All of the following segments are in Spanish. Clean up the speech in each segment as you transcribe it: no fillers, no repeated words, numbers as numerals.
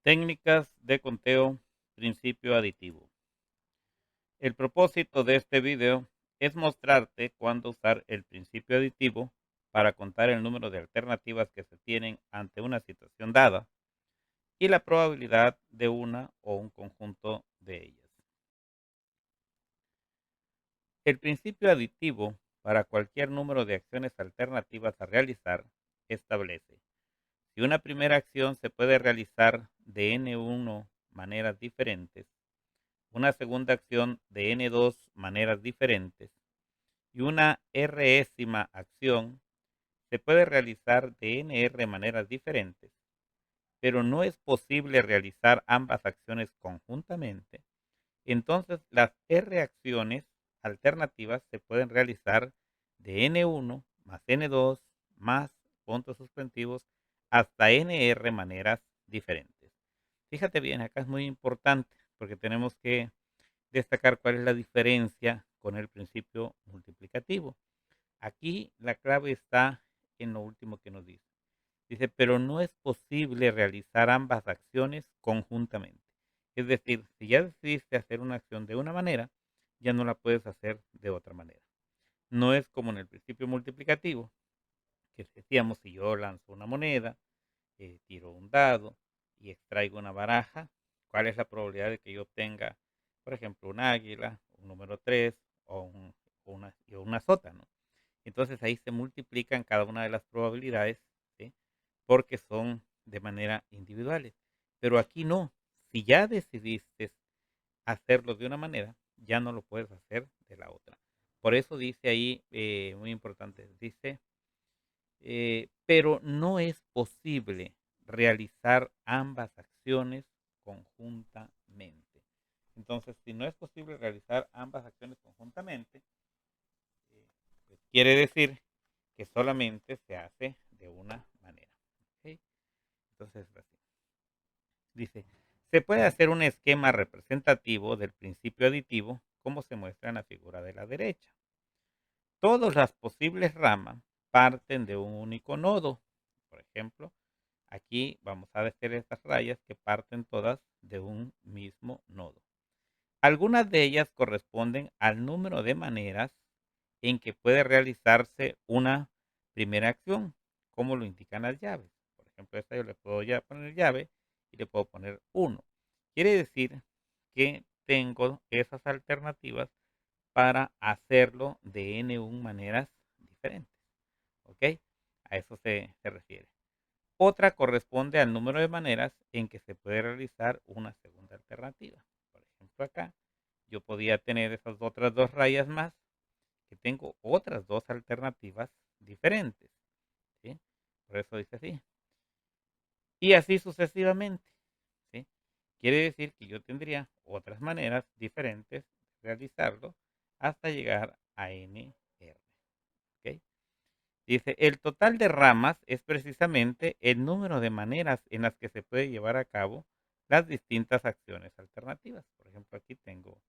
Técnicas de conteo, principio aditivo. El propósito de este video es mostrarte cuándo usar el principio aditivo para contar el número de alternativas que se tienen ante una situación dada y la probabilidad de una o un conjunto de ellas. El principio aditivo para cualquier número de acciones alternativas a realizar establece: si una primera acción se puede realizar de n1 maneras diferentes, una segunda acción de n2 maneras diferentes y una résima acción se puede realizar de nr maneras diferentes, pero no es posible realizar ambas acciones conjuntamente, entonces las r acciones alternativas se pueden realizar de n1 más n2 más puntos suspensivos hasta nr maneras diferentes. Fíjate bien, acá es muy importante porque tenemos que destacar cuál es la diferencia con el principio multiplicativo. Aquí la clave está en lo último que nos dice. Dice, pero no es posible realizar ambas acciones conjuntamente. Es decir, si ya decidiste hacer una acción de una manera, ya no la puedes hacer de otra manera. No es como en el principio multiplicativo, que decíamos, si yo lanzo una moneda, tiro un dado y extraigo una baraja, ¿cuál es la probabilidad de que yo obtenga, por ejemplo, un águila, un número 3 o una sota, ¿no? Entonces ahí se multiplican cada una de las probabilidades, ¿sí? Porque son de manera individuales. Pero aquí no. Si ya decidiste hacerlo de una manera, ya no lo puedes hacer de la otra. Por eso dice ahí, muy importante, dice, pero no es posible realizar ambas acciones conjuntamente. Entonces, si no es posible realizar ambas acciones conjuntamente, pues quiere decir que solamente se hace de una manera. ¿Ok? Entonces, así. Dice, se puede hacer un esquema representativo del principio aditivo como se muestra en la figura de la derecha. Todas las posibles ramas parten de un único nodo. Por ejemplo, aquí vamos a decir estas rayas que parten todas de un mismo nodo. Algunas de ellas corresponden al número de maneras en que puede realizarse una primera acción, como lo indican las llaves. Por ejemplo, esta yo le puedo ya poner llave y le puedo poner 1. Quiere decir que tengo esas alternativas para hacerlo de n1 maneras diferentes. ¿Ok? A eso se refiere. Otra corresponde al número de maneras en que se puede realizar una segunda alternativa. Por ejemplo, acá yo podía tener esas otras dos rayas más, que tengo otras dos alternativas diferentes, ¿sí? Por eso dice así. Y así sucesivamente, ¿sí? Quiere decir que yo tendría otras maneras diferentes de realizarlo hasta llegar a NR, ¿ok? Dice, el total de ramas es precisamente el número de maneras en las que se puede llevar a cabo las distintas acciones alternativas. Por ejemplo, aquí tengo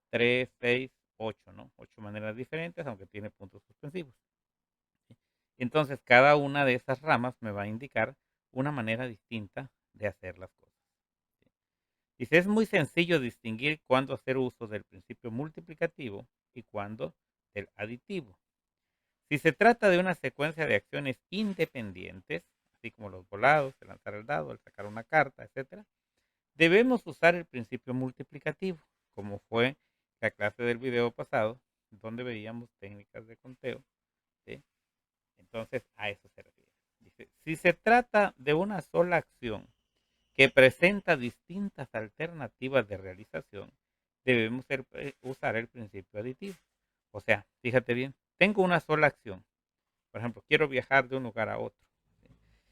3, 6, 8, ¿no? 8 maneras diferentes, aunque tiene puntos suspensivos. ¿Sí? Entonces, cada una de esas ramas me va a indicar una manera distinta de hacer las cosas. ¿Sí? Dice, es muy sencillo distinguir cuándo hacer uso del principio multiplicativo y cuándo del aditivo. Si se trata de una secuencia de acciones independientes, así como los volados, el lanzar el dado, el sacar una carta, etcétera, debemos usar el principio multiplicativo, como fue la clase del video pasado, donde veíamos técnicas de conteo, ¿sí? Entonces, a eso se refiere. Dice, si se trata de una sola acción que presenta distintas alternativas de realización, debemos usar el principio aditivo. O sea, fíjate bien, tengo una sola acción. Por ejemplo, quiero viajar de un lugar a otro, ¿sí?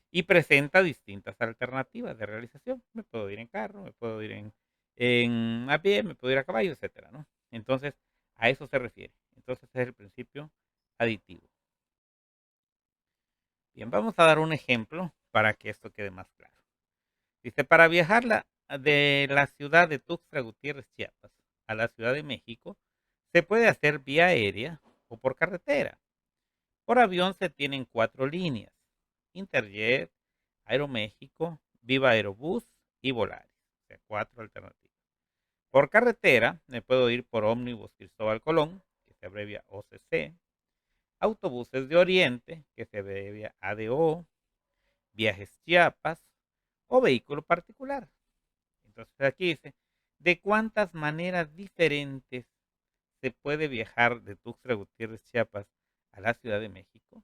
Y presenta distintas alternativas de realización. Me puedo ir en carro, me puedo ir en a pie, me puedo ir a caballo, etcétera, ¿no? Entonces, a eso se refiere. Entonces, es el principio aditivo. Bien, vamos a dar un ejemplo para que esto quede más claro. Dice, para viajar de la ciudad de Tuxtla Gutiérrez, Chiapas, a la Ciudad de México, se puede hacer vía aérea o por carretera. Por avión se tienen 4 líneas: Interjet, Aeroméxico, Viva Aerobús y Volaris. O sea, 4 alternativas. Por carretera me puedo ir por ómnibus Cristóbal Colón, que se abrevia OCC, autobuses de Oriente, que se abrevia ADO, viajes Chiapas o vehículo particular. Entonces aquí dice, ¿de cuántas maneras diferentes se puede viajar de Tuxtla Gutiérrez, Chiapas a la Ciudad de México?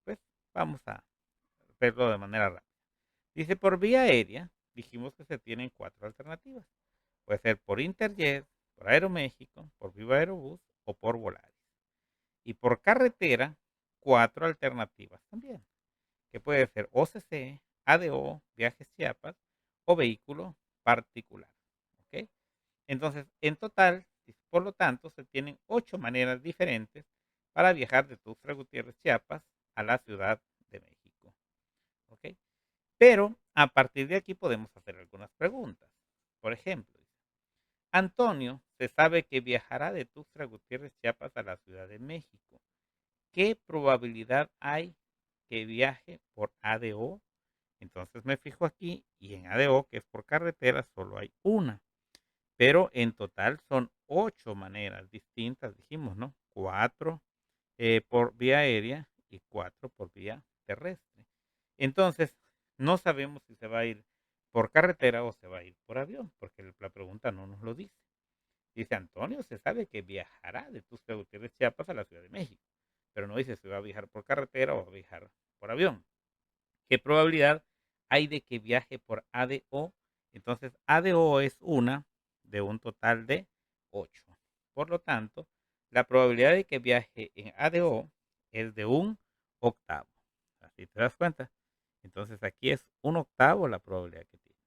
Pues vamos a verlo de manera rápida. Dice, por vía aérea, dijimos que se tienen 4 alternativas. Puede ser por Interjet, por Aeroméxico, por Viva Aerobús o por Volaris. Y por carretera, 4 alternativas también, que puede ser OCC, ADO, Viajes Chiapas o vehículo particular. ¿Ok? Entonces, en total, por lo tanto, se tienen 8 maneras diferentes para viajar de Tuxtla Gutiérrez, Chiapas a la Ciudad de México. ¿Ok? Pero a partir de aquí podemos hacer algunas preguntas. Por ejemplo, Antonio se sabe que viajará de Tuxtla Gutiérrez, Chiapas a la Ciudad de México. ¿Qué probabilidad hay que viaje por ADO? Entonces me fijo aquí y en ADO, que es por carretera, solo hay una. Pero en total son 8 maneras distintas, dijimos, ¿no? 4 por vía aérea y 4 por vía terrestre. Entonces, no sabemos si se va a ir por carretera o se va a ir por avión, porque la pregunta no nos lo dice. Dice Antonio, se sabe que viajará de Tuxtla Gutiérrez, Chiapas a la Ciudad de México, pero no dice si va a viajar por carretera o va a viajar por avión. ¿Qué probabilidad hay de que viaje por ADO? Entonces, ADO es una de un total de 8. Por lo tanto, la probabilidad de que viaje en ADO es de un octavo. Así te das cuenta. Entonces, aquí es un octavo la probabilidad que tiene.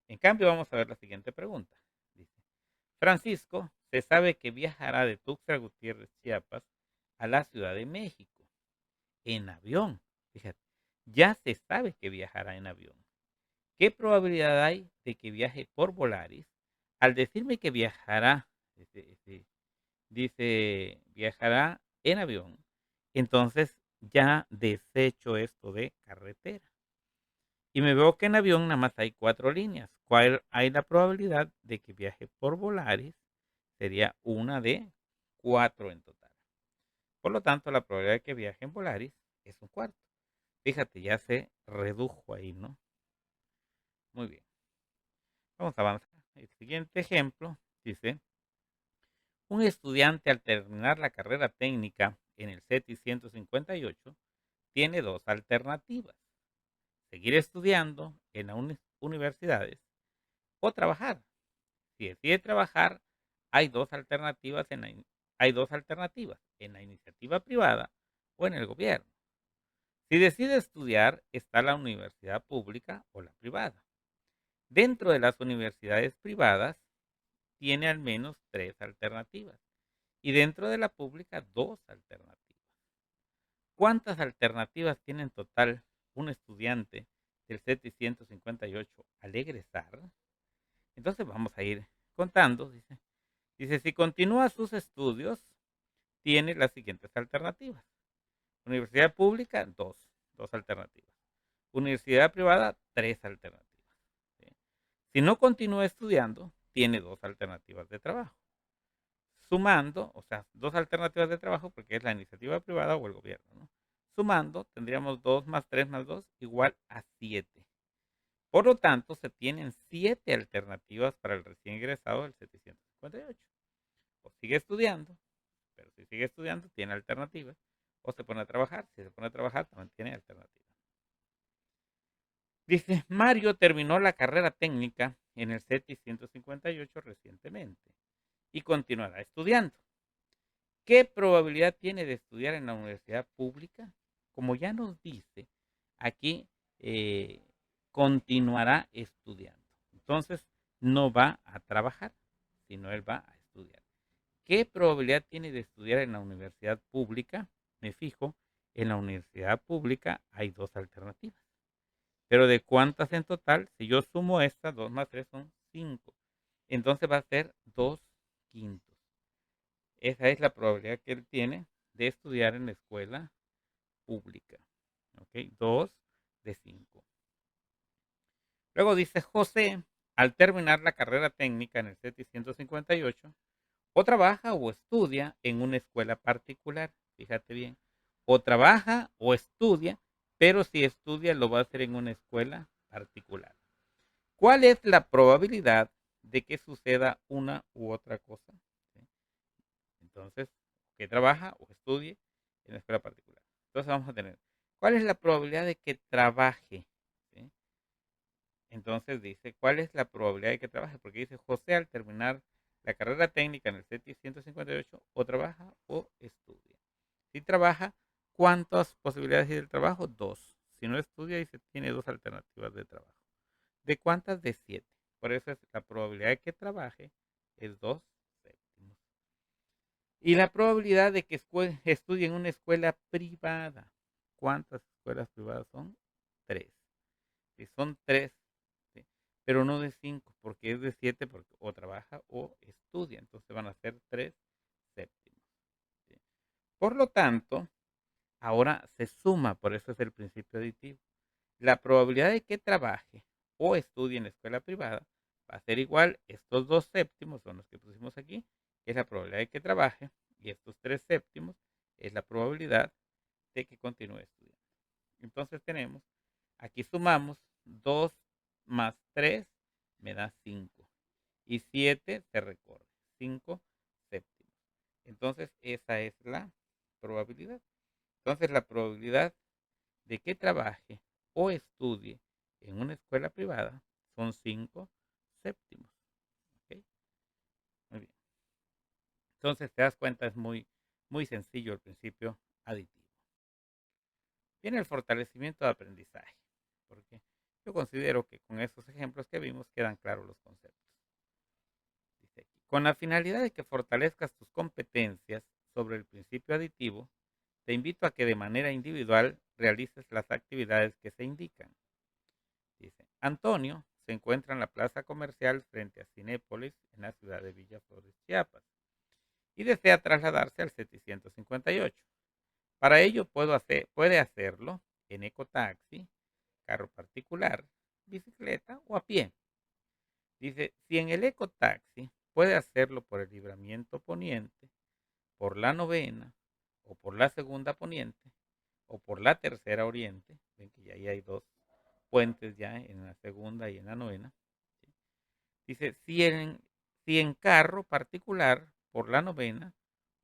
En cambio, vamos a ver la siguiente pregunta. Dice, Francisco se sabe que viajará de Tuxtla Gutiérrez, Chiapas, a la Ciudad de México en avión. Fíjate, ya se sabe que viajará en avión. ¿Qué probabilidad hay de que viaje por Volaris? Al decirme que viajará, dice viajará en avión, entonces ya desecho esto de carretera. Y me veo que en avión nada más hay 4 líneas. ¿Cuál hay la probabilidad de que viaje por Volaris? Sería una de 4 en total. Por lo tanto, la probabilidad de que viaje en Volaris es un cuarto. Fíjate, ya se redujo ahí, ¿no? Muy bien. Vamos a avanzar. El siguiente ejemplo dice, un estudiante al terminar la carrera técnica en el CETI 158 tiene 2 alternativas. Seguir estudiando en las universidades o trabajar. Si decide trabajar, hay dos alternativas en la iniciativa privada o en el gobierno. Si decide estudiar, está la universidad pública o la privada. Dentro de las universidades privadas, tiene al menos 3 alternativas y dentro de la pública 2 alternativas. ¿Cuántas alternativas tiene en total un estudiante del CETI 158 al egresar? Entonces vamos a ir contando. Dice, si continúa sus estudios, tiene las siguientes alternativas. Universidad pública, dos alternativas. Universidad privada, 3 alternativas. ¿Sí? Si no continúa estudiando, tiene 2 alternativas de trabajo. Sumando, o sea, 2 alternativas de trabajo porque es la iniciativa privada o el gobierno, ¿no? Sumando, tendríamos 2 más 3 más 2 igual a 7. Por lo tanto, se tienen 7 alternativas para el recién egresado del 758. O sigue estudiando, pero si sigue estudiando, tiene alternativas. O se pone a trabajar, si se pone a trabajar, también tiene alternativas. Dice, Mario terminó la carrera técnica en el CETI 158 recientemente y continuará estudiando. ¿Qué probabilidad tiene de estudiar en la universidad pública? Como ya nos dice, aquí continuará estudiando. Entonces, no va a trabajar, sino él va a estudiar. ¿Qué probabilidad tiene de estudiar en la universidad pública? Me fijo, en la universidad pública hay 2 alternativas. Pero ¿de cuántas en total? Si yo sumo estas, 2 más 3 son 5. Entonces va a ser 2 quintos. Esa es la probabilidad que él tiene de estudiar en la escuela pública. ¿Ok? 2 de 5. Luego dice José, al terminar la carrera técnica en el CETI 158, o trabaja o estudia en una escuela particular. Fíjate bien. O trabaja o estudia, pero si estudia lo va a hacer en una escuela particular. ¿Cuál es la probabilidad de que suceda una u otra cosa? ¿Sí? Entonces, que trabaja o estudie en la escuela particular. Entonces vamos a tener, ¿cuál es la probabilidad de que trabaje? ¿Sí? Entonces dice, ¿cuál es la probabilidad de que trabaje? Porque dice, José al terminar la carrera técnica en el CETI 158 o trabaja o estudia. Si trabaja, ¿cuántas posibilidades hay del trabajo? Dos. Si no estudia, dice, tiene dos alternativas de trabajo. ¿De cuántas? De 7. Por eso es la probabilidad de que trabaje es 2 séptimos. Y la probabilidad de que estudie en una escuela privada. ¿Cuántas escuelas privadas son? 3. Si son 3, ¿sí? Pero no de 5, porque es de 7, porque o trabaja o estudia. Entonces van a ser 3 séptimos. ¿Sí? Por lo tanto, ahora se suma, por eso es el principio aditivo. La probabilidad de que trabaje o estudie en la escuela privada va a ser igual, estos 2 séptimos son los que pusimos aquí, que es la probabilidad de que trabaje, y estos 3 séptimos es la probabilidad de que continúe estudiando. Entonces tenemos, aquí sumamos 2 más 3 me da 5 y 7 se recorre, 5 séptimos. Entonces esa es la probabilidad. Entonces la probabilidad de que trabaje o estudie en una escuela privada son 5 séptimos. ¿Ok? Muy bien. Entonces te das cuenta, es muy sencillo el principio aditivo. Viene el fortalecimiento de aprendizaje, porque yo considero que con estos ejemplos que vimos quedan claros los conceptos. Dice aquí, con la finalidad de que fortalezcas tus competencias sobre el principio aditivo, te invito a que de manera individual realices las actividades que se indican. Dice, Antonio se encuentra en la plaza comercial frente a Cinépolis en la ciudad de Villa Flores, Chiapas, y desea trasladarse al 758. Para ello puede hacerlo en ecotaxi, carro particular, bicicleta o a pie. Dice, si en el ecotaxi puede hacerlo por el libramiento poniente, por la novena, o por la segunda poniente, o por la tercera oriente, ven que ya ahí hay dos puentes ya en la segunda y en la novena. ¿Sí? Dice, si en carro particular, por la novena,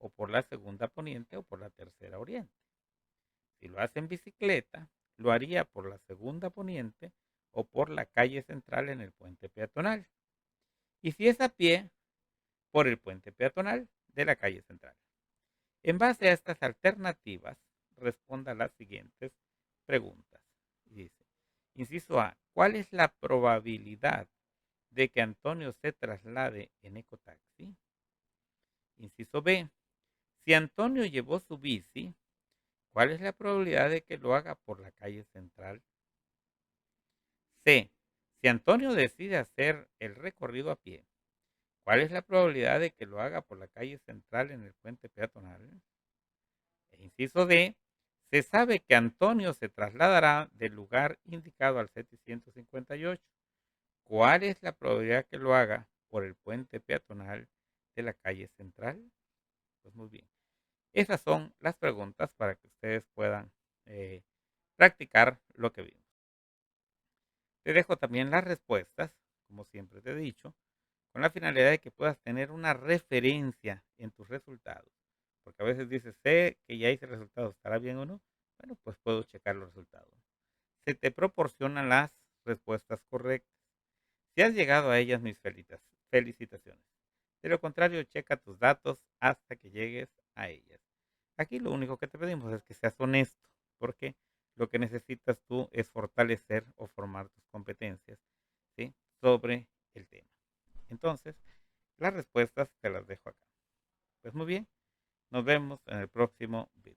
o por la segunda poniente, o por la tercera oriente. Si lo hace en bicicleta, lo haría por la segunda poniente o por la calle central en el puente peatonal. Y si es a pie, por el puente peatonal de la calle central. En base a estas alternativas, responda las siguientes preguntas. Dice, inciso A, ¿cuál es la probabilidad de que Antonio se traslade en ecotaxi? Inciso B, si Antonio llevó su bici, ¿cuál es la probabilidad de que lo haga por la calle central? C, si Antonio decide hacer el recorrido a pie, ¿cuál es la probabilidad de que lo haga por la calle central en el puente peatonal? E inciso D, se sabe que Antonio se trasladará del lugar indicado al 758. ¿Cuál es la probabilidad que lo haga por el puente peatonal de la calle central? Pues muy bien. Esas son las preguntas para que ustedes puedan eh, practicar lo que vimos. Te dejo también las respuestas, como siempre te he dicho, con la finalidad de que puedas tener una referencia en tus resultados. Porque a veces dices, sé que ya hice resultados, ¿estará bien o no? Bueno, pues puedo checar los resultados. Se te proporcionan las respuestas correctas. Si has llegado a ellas, mis felicitaciones. De lo contrario, checa tus datos hasta que llegues a ellas. Aquí lo único que te pedimos es que seas honesto, porque lo que necesitas tú es fortalecer o formar tus competencias, ¿sí?, sobre el tema. Entonces, las respuestas te las dejo acá. Pues muy bien, nos vemos en el próximo video.